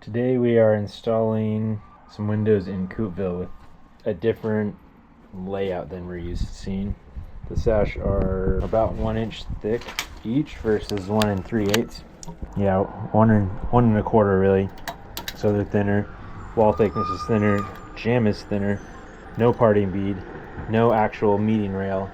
Today we are installing some windows in Coupeville with a different layout than we're used to seeing. The sash are about 1 inch thick each versus 1 3/8. Yeah, one and a quarter really. So they're thinner. Wall thickness is thinner. Jamb is thinner. No parting bead. No actual meeting rail.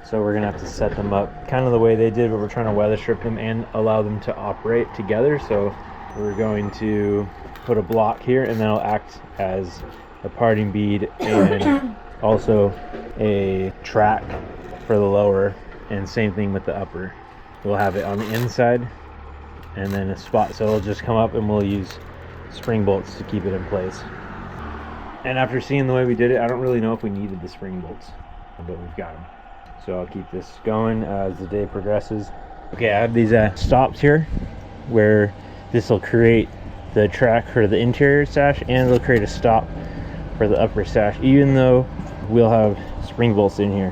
So we're gonna have to set them up kind of the way they did, but we're trying to weather strip them and allow them to operate together. So we're going to put a block here, and that'll act as a parting bead and also a track for the lower, and same thing with the upper. We'll have it on the inside and then a spot, so it'll just come up and we'll use spring bolts to keep it in place. And after seeing the way we did it, I don't really know if we needed the spring bolts, but we've got them. So I'll keep this going as the day progresses. Okay, I have these stops here where this will create the track for the interior sash, and it'll create a stop for the upper sash, even though we'll have spring bolts in here.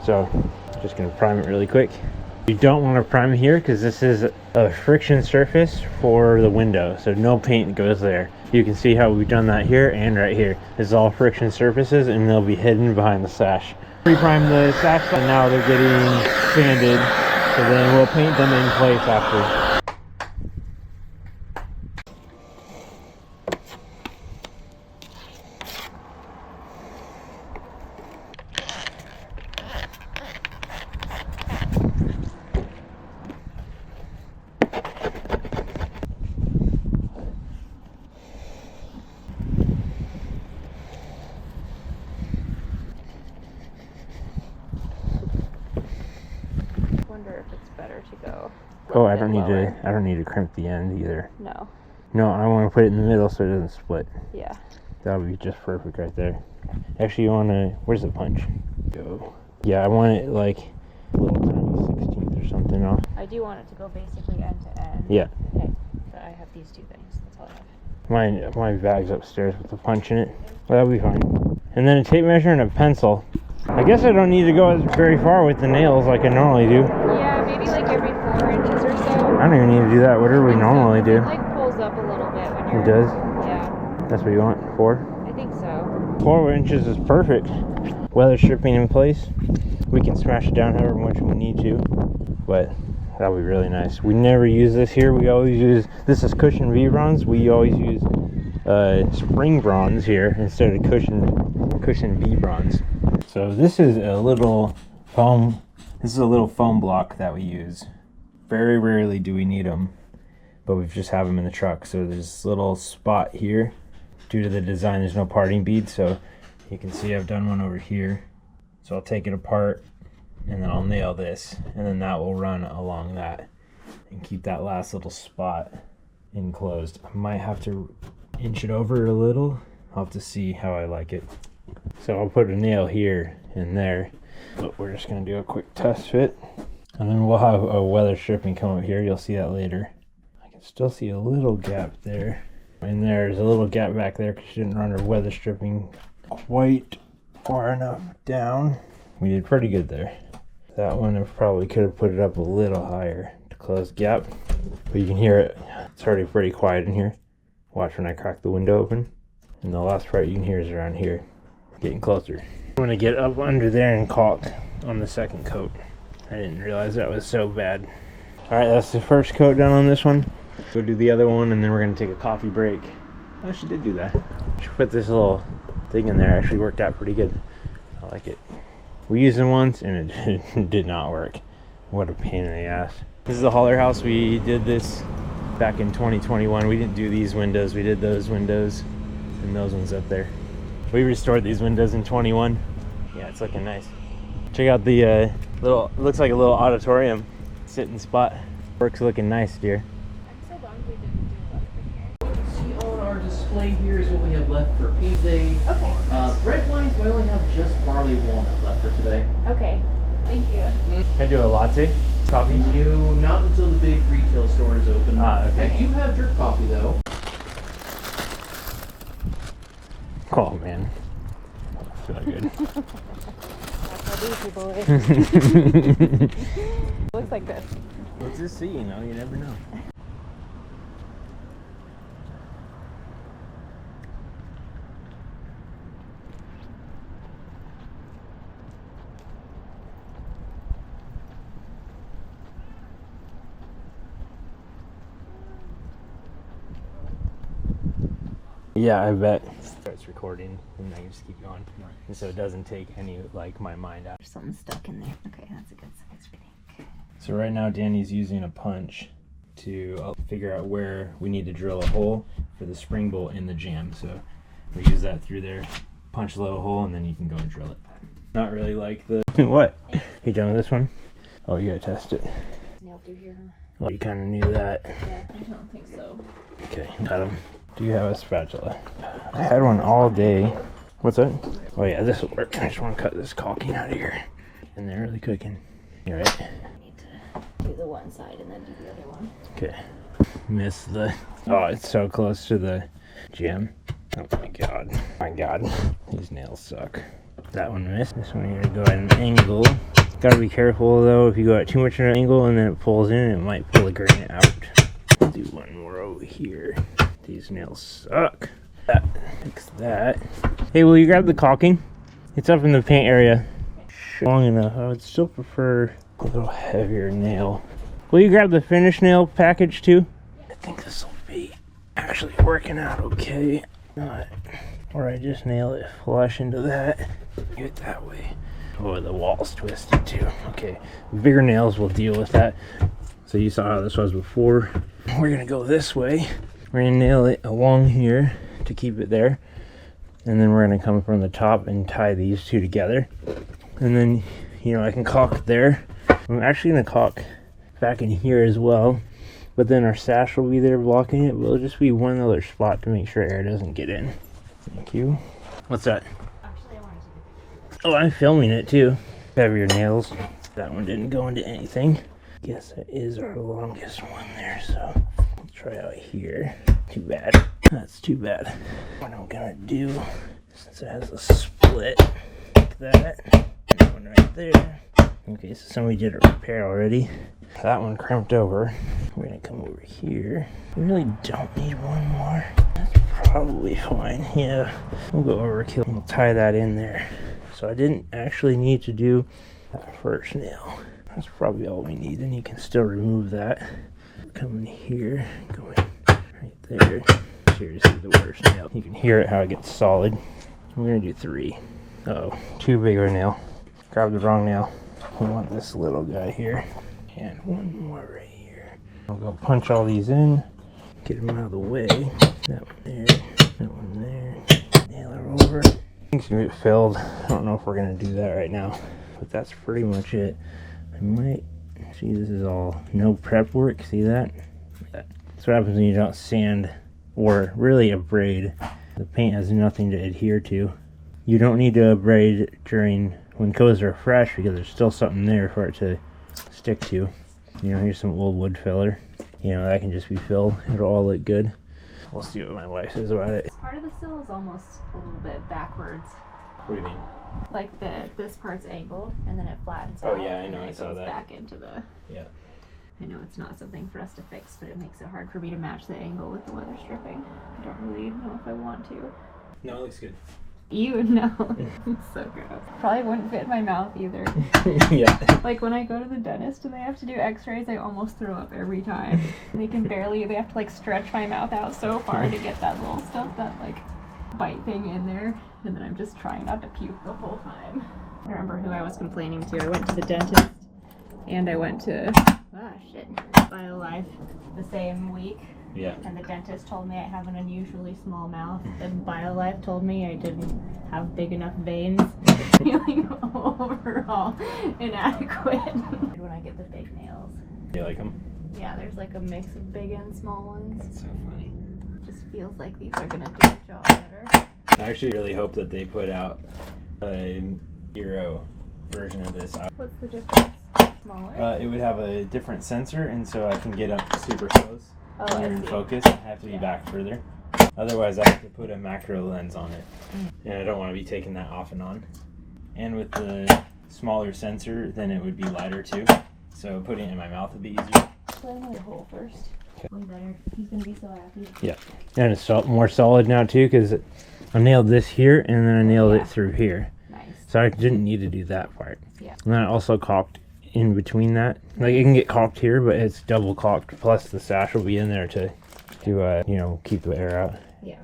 So just gonna prime it really quick. You don't want to prime here because this is a friction surface for the window, so no paint goes there. You can see how we've done that here and right here. This is all friction surfaces, and they'll be hidden behind the sash. Pre-prime the sash, and now they're getting sanded, so then we'll paint them in place after. If it's better to go. Oh, I don't need to crimp the end either. No, I want to put it in the middle so it doesn't split. Yeah. That'll be just perfect right there. Actually, you want to, where's the punch? Go. Yeah, I want it like a little tiny 16th or something off. I do want it to go basically end to end. Yeah. Okay. But I have these two things. That's all I have. My bag's upstairs with the punch in it. Well, that'll be fine. And then a tape measure and a pencil. I guess I don't need to go very far with the nails like I normally do. Yeah, maybe like every 4 inches or so. I don't even need to do that. Whatever we normally do. It like pulls up a little bit when you're... It does? Yeah. That's what you want? 4? I think so. 4 inches is perfect. Weather stripping in place. We can smash it down however much we need to, but that'll be really nice. We never use this here. We always use, this is cushion V bronze. We always use spring bronze here instead of cushion V bronze. So this is a little foam. This is a little foam block that we use. Very rarely do we need them, but we just have them in the truck. So there's this little spot here. Due to the design, there's no parting bead, so you can see I've done one over here. So I'll take it apart and then I'll nail this, and then that will run along that and keep that last little spot enclosed. I might have to inch it over a little. I'll have to see how I like it. So I'll put a nail here and there, but we're just gonna do a quick test fit, and then we'll have a weather stripping come up here. You'll see that later. I can still see a little gap there, and there's a little gap back there because she didn't run her weather stripping quite far enough down. We did pretty good there. That one I probably could have put it up a little higher to close the gap, but you can hear it. It's already pretty quiet in here. Watch when I crack the window open, and the last part you can hear is around here. Getting closer. I'm gonna get up under there and caulk on the second coat. I didn't realize that was so bad. All right, that's the first coat done on this one. Go do the other one, and then we're gonna take a coffee break. Oh, she did do that. She put this little thing in there. Actually worked out pretty good. I like it. We used it once and it did not work. What a pain in the ass. This is the Holler House. We did this back in 2021. We didn't do these windows. We did those windows and those ones up there. We restored these windows in 21. Yeah, it's looking nice. Check out the little, looks like a little auditorium sitting spot. Work's looking nice, dear. I'm so bummed we didn't do electric hair. What you see on our display here is what we have left for paint day. Okay. Red wines, we only have just barley walnut left for today. Okay. Thank you. Can I do a latte? Coffee? You, not until the big retail store is open. Okay. You have your coffee though. Oh man. I feel good. That's how these people looks like this. Let's just see, you know, you never know. Yeah, I bet. Starts recording and I can just keep going. And so it doesn't take any, like, my mind out. There's something stuck in there. Okay, that's a good size, I think. So right now Danny's using a punch to figure out where we need to drill a hole for the spring bolt in the jam. So we use that through there, punch a little hole, and then you can go and drill it. Not really like the... What? You done with this one? Oh, you gotta test it. Nailed through here, huh? Well, you kind of knew that. Yeah, I don't think so. Okay, got him. Do you have a spatula? I had one all day. What's that? Oh yeah, this will work. I just want to cut this caulking out of here. And they're really cooking. You right? I need to do the one side and then do the other one. Okay. Miss the... Oh, it's so close to the jam. Oh my god. My god. These nails suck. That one missed. This one you're gonna go at an angle. Gotta be careful though. If you go at too much of an angle and then it pulls in, it might pull the granite out. I'll do one more over here. These nails suck. Fix that. Hey, will you grab the caulking? It's up in the paint area. Long enough. I would still prefer a little heavier nail. Will you grab the finish nail package too? I think this will be actually working out okay. Not, or I just nail it flush into that. Do it that way. Oh, the wall's twisted too. Okay, bigger nails will deal with that. So you saw how this was before. We're gonna go this way. We're gonna nail it along here to keep it there. And then we're gonna come from the top and tie these two together. And then, you know, I can caulk there. I'm actually gonna caulk back in here as well. But then our sash will be there blocking it. Will just be one other spot to make sure air doesn't get in. Thank you. What's that? Actually, I wanted to Oh, I'm filming it too. Heavier nails. That one didn't go into anything. Guess that is our longest one there, so let's try out here. Too bad. That's too bad. What I'm gonna do, since it has a split like that, that one right there. Okay, so somebody did a repair already. That one crimped over. We're gonna come over here. We really don't need one more. That's probably fine. Yeah, we'll go overkill. We'll tie that in there. So I didn't actually need to do that first nail. That's probably all we need. Then you can still remove that. Come in here, go in right there. Seriously, the worst nail. You can hear it how it gets solid. We're gonna do 3. Uh-oh, too big of a nail. Grab the wrong nail. We want this little guy here. And one more right here. I'll go punch all these in. Get them out of the way. That one there. That one there. Nail it over. It's gonna get filled. I don't know if we're gonna do that right now. But that's pretty much it. I might... See, this is all no prep work. See that? That's what happens when you don't sand or really abrade. The paint has nothing to adhere to. You don't need to abrade during when coats are fresh because there's still something there for it to stick to. You know, here's some old wood filler. You know, that can just be filled. It'll all look good. We'll see what my wife says about it. Part of the sill is almost a little bit backwards. What do you mean? Like this part's angled and then it flattens Oh, out. yeah, I and know, then I it saw goes that. back into the... Yeah. I know it's not something for us to fix, but it makes it hard for me to match the angle with the weather stripping. I don't really know if I want to. No, it looks good. You know, it's so gross. Probably wouldn't fit in my mouth either. Yeah. Like when I go to the dentist and they have to do x-rays, I almost throw up every time. They have to like stretch my mouth out so far to get that little stuff, that like bite thing in there. And then I'm just trying not to puke the whole time. I remember who I was complaining to. I went to the dentist and I went to, BioLife the same week. Yeah. And the dentist told me I have an unusually small mouth. And BioLife told me I didn't have big enough veins. Feeling overall inadequate. When I get the big nails. You like them? Yeah, there's like a mix of big and small ones. That's so funny. It just feels like these are gonna do the job better. I actually really hope that they put out a Euro version of this. What's the difference? Smaller? It would have a different sensor, and so I can get up super close. Oh, When I you're in see. focus, I have to be back further. Otherwise, I have to put a macro lens on it, and I don't want to be taking that off and on. And with the smaller sensor, then it would be lighter too. So putting it in my mouth would be easier. Let him the hole first. Way better. He's gonna be so happy. Yeah, and it's more solid now too because I nailed this here and then I nailed it through here. Nice. So I didn't need to do that part. Yeah. And then I also caulked in between that. Like it can get caulked here, but it's double caulked. Plus the sash will be in there to you know, keep the air out. Yeah.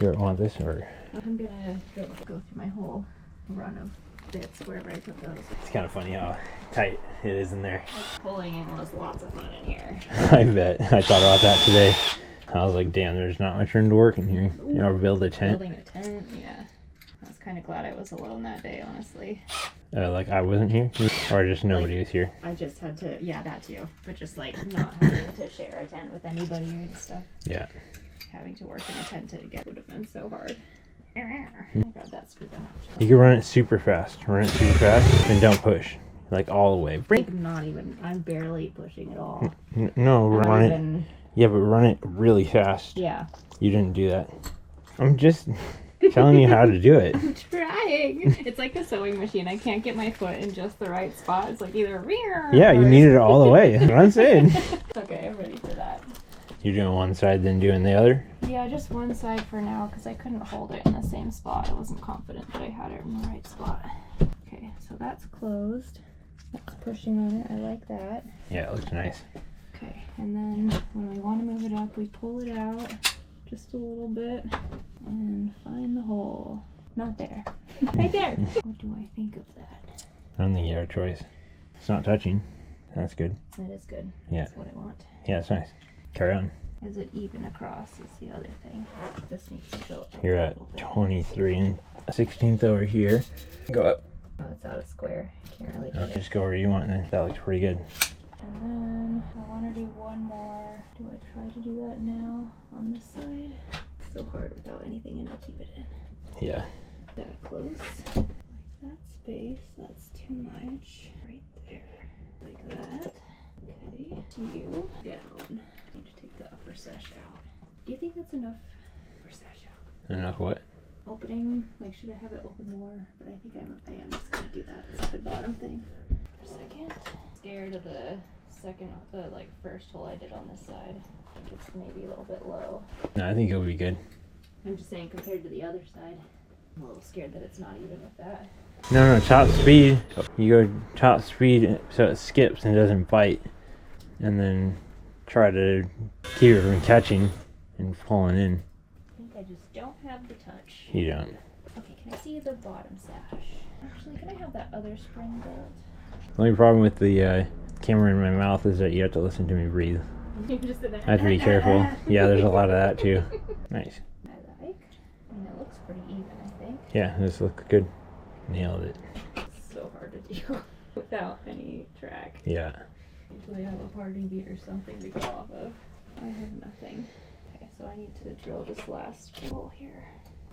You want this or? I'm gonna go through my whole run of bits wherever I put those. It's kind of funny how tight it is in there. Like pulling in was lots of fun in here. I bet. I thought about that today. I was like, damn, there's not much room to work in here. You know, build a tent. Building a tent, yeah. I was kind of glad I was alone that day, honestly. Like I wasn't here, or just nobody was here. I just had to, yeah, that too. But just like not having to share a tent with anybody and stuff. Yeah. Having to work in a tent to get would have been so hard. I got that screwed up. You can run it super fast. Run it super fast and don't push. Like all the way. Like not even, I'm barely pushing at all. No, I'm run it. even- Yeah, but run it really fast. Yeah. You didn't do that. I'm just telling you how to do it. I'm trying. It's like a sewing machine. I can't get my foot in just the right spot. It's like either rear. Yeah, you need it all the way. That's what I'm saying. Okay, I'm ready for that. You're doing one side, then doing the other? Yeah, just one side for now because I couldn't hold it in the same spot. I wasn't confident that I had it in the right spot. Okay, so that's closed. That's pushing on it. I like that. Yeah, it looks nice. Okay, and then when we want to move it up, we pull it out just a little bit and find the hole. Not there. Right there. What do I think of that? I don't think you have a choice. It's not touching. That's good. That is good. Yeah. That's what I want. Yeah, it's nice. Carry on. Is it even across is the other thing. This needs to go up. You're at 23 and 16th over here. Go up. Oh, it's out of square. Can't really do Okay, it. just go where you want then. That looks pretty good. And then I want to do one more. Do I try to do that now on this side? It's so hard without anything in to keep it in. Yeah. That close. Like that space. That's too much. Right there. Like that. Okay. You down. I need to take the upper sash out. Do you think that's enough for sash out? Enough what? Opening, like should I have it open more? But I think I am just gonna do that stupid bottom thing for a second. Scared of the second, like first hole I did on this side. I think it's maybe a little bit low. No, I think it'll be good. I'm just saying compared to the other side, I'm a little scared that it's not even with that. No, top speed. You go top speed so it skips and doesn't bite. And then try to keep it from catching and falling in. I think I just don't have the touch. You don't. Okay, can I see the bottom sash? Actually, can I have that other spring built? The only problem with the camera in my mouth is that you have to listen to me breathe. You're just in there. I have to be careful. Yeah, there's a lot of that too. Nice. I like. And it looks pretty even, I think. Yeah, this looks good. Nailed it. It's so hard to do without any track. Yeah. Usually I have a parting bead or something to go off of. I have nothing. Okay, so I need to drill this last hole here.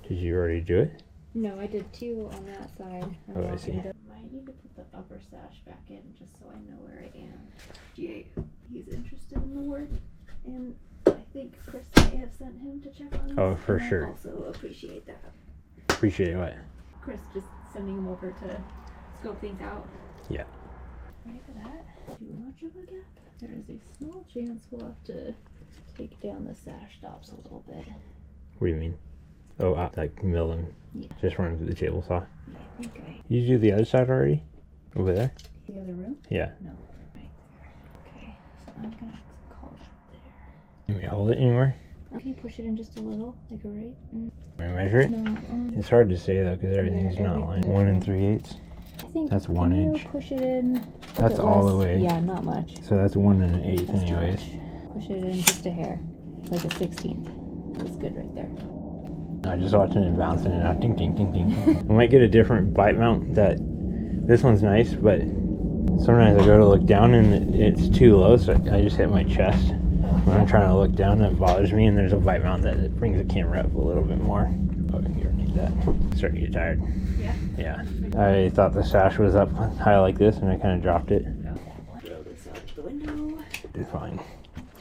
Did you already do it? No, I did two on that side. Oh, I see. Might need to put the upper sash back in just so I know where I am. Jay, he's interested in the work, and I think Chris may have sent him to check on this. Oh, for and I sure. also appreciate that. Appreciate what? Chris just sending him over to scope things out. Yeah. Ready for that? Too much of a gap? There is a small chance we'll have to take down the sash stops a little bit. What do you mean? Oh, like mill them. Yeah. Just run through the table saw. I think I... You do the other side already? Over there? The other room? Yeah. No. Right there. Okay, so I'm gonna call it there. Can we hold it anywhere? Can you push it in just a little? Like a right? Can we measure it? No. It's hard to say though because everything's Yeah, not everything's like 1 different. 3/8. I think That's can 1 you inch. push it in. a That's bit all the less? way. Yeah, not much. So that's 1 1/8 That's too anyways. much. Push it in just a hair, like a 16th. That's good right there. I just watching it bouncing and out. Ding, ding, ding, ding. I might get a different bite mount. That this one's nice, but sometimes I go to look down and it's too low, so I just hit my chest. When I'm trying to look down, it bothers me, and there's a bite mount that brings the camera up a little bit more. Oh, you don't need that. Starting to get tired. Yeah. Yeah. I thought the sash was up high like this, and I kind of dropped it. Throw this out the window. Did fine.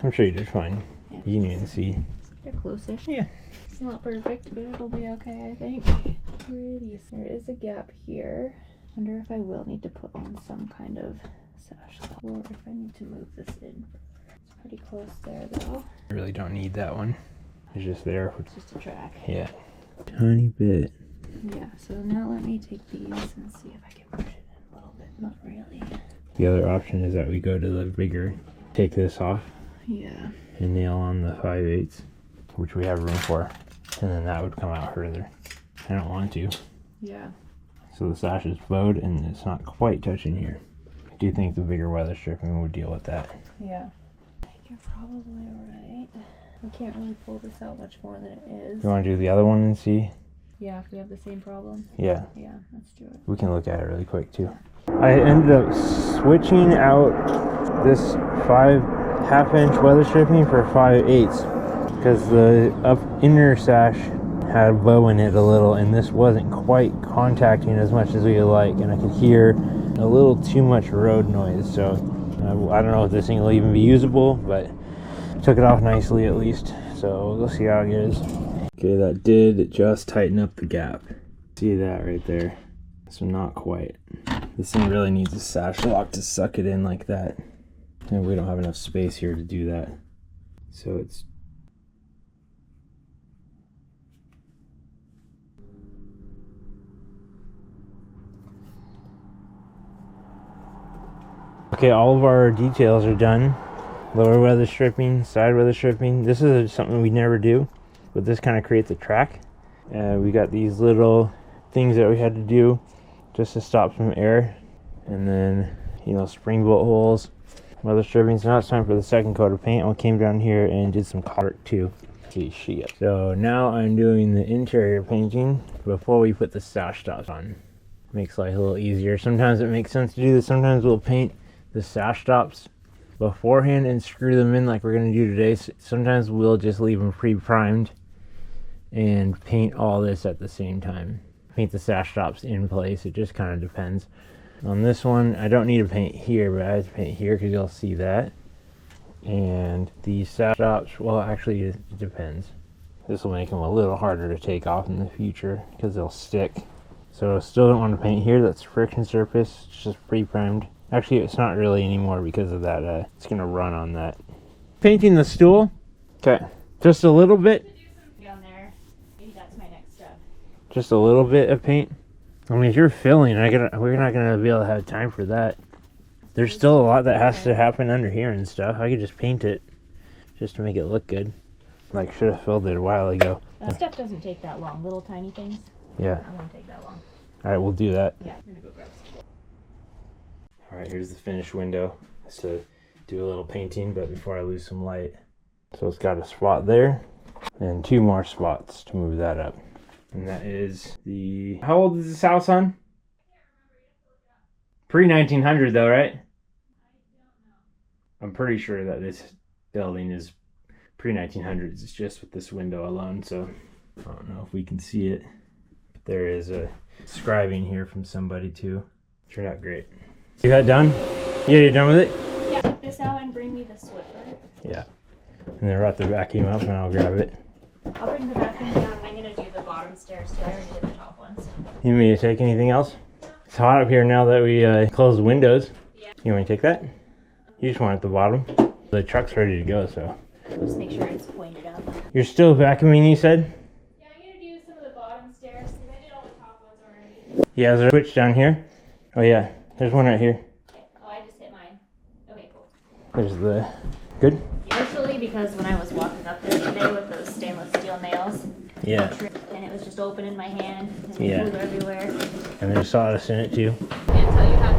I'm sure you did fine. Yeah. You can even see. They're close-ish. Yeah. It's not perfect, but it'll be okay, I think. Pretty. There is a gap here. Wonder if I will need to put on some kind of sash stop, or if I need to move this in. It's pretty close there, though. I really don't need that one. It's just there. It's just a track. Yeah. Tiny bit. Yeah, so now let me take these and see if I can push it in a little bit. Not really. The other option is that we go to the bigger, take this off Yeah. and nail on the 5/8, which we have room for, and then that would come out further. I don't want to. Yeah. So the sash is bowed and it's not quite touching here. I do think the bigger weather stripping would deal with that. Yeah. You're probably right. We can't really pull this out much more than it is. You want to do the other one and see? Yeah, if we have the same problem. Yeah, Yeah, let's do it. we can look at it really quick too. I ended up switching out this 5 1/2 inch weather stripping for 5/8 because the inner sash had a bow in it a little, and this wasn't quite contacting as much as we would like, and I could hear a little too much road noise. So I don't know if this thing will even be usable, but took it off nicely at least. So we'll see how it goes. Okay, that did just tighten up the gap. See that right there? So not quite. This thing really needs a sash lock to suck it in like that. And we don't have enough space here to do that. So it's... Okay, all of our details are done. Lower weather stripping, side weather stripping. This is something we never do, but this kind of creates a track. We got these little things that we had to do just to stop some air, and then, you know, spring bolt holes, weather stripping. So now it's time for the second coat of paint. I came down here and did some color too. See shit. So now I'm doing the interior painting before we put the sash stops on. Makes life a little easier. Sometimes it makes sense to do this. Sometimes we'll paint the sash stops beforehand and screw them in like we're going to do today. Sometimes we'll just leave them pre-primed and paint all this at the same time. Paint the sash stops in place. It just kind of depends. On this one, I don't need to paint here, but I have to paint here because you'll see that. And the sash stops, well, actually it depends. This will make them a little harder to take off in the future because they'll stick. So I still don't want to paint here. That's friction surface. It's just pre-primed. Actually, it's not really anymore because of that. It's going to run on that. Painting the stool. Okay. Just a little bit. Down there. Maybe that's my next step. Just a little bit of paint. I mean, if you're filling, we're not going to be able to have time for that. There's still a lot that has to happen under here and stuff. I could just paint it just to make it look good. Like, should have filled it a while ago. That stuff doesn't take that long. Little tiny things. Yeah. It won't take that long. All right, we'll do that. Yeah, I'm gonna go grab some. All right, here's the finished window. Just to do a little painting, but before I lose some light. So it's got a spot there and 2 more spots to move that up. And that is the... How old is this house, hon? Pre-1900 though, right? I'm pretty sure that this building is pre-1900s. It's just with this window alone, so I don't know if we can see it. But there is a scribing here from somebody too. Turned out great. You got done? Yeah, you're done with it? Yeah, take this out and bring me the Swiffer. Yeah. And then we're at the vacuum up and I'll grab it. I'll bring the vacuum down. I'm gonna do the bottom stairs too. I already did the top ones. You need me to take anything else? It's hot up here now that we closed the windows. Yeah. You want me to take that? You just want it at the bottom. The truck's ready to go, so. Just make sure it's pointed up. You're still vacuuming, you said? Yeah, I'm gonna do some of the bottom stairs because I did all the top ones already. Yeah, is there a switch down here? Oh yeah, there's one right here. Okay. Oh, I just hit mine. Okay, cool. There's the... Good? Partially because when I was walking up there today with those stainless steel nails, Yeah. and it was just open in my hand, and Yeah. it flew everywhere. And there's sawdust in it too. Until you have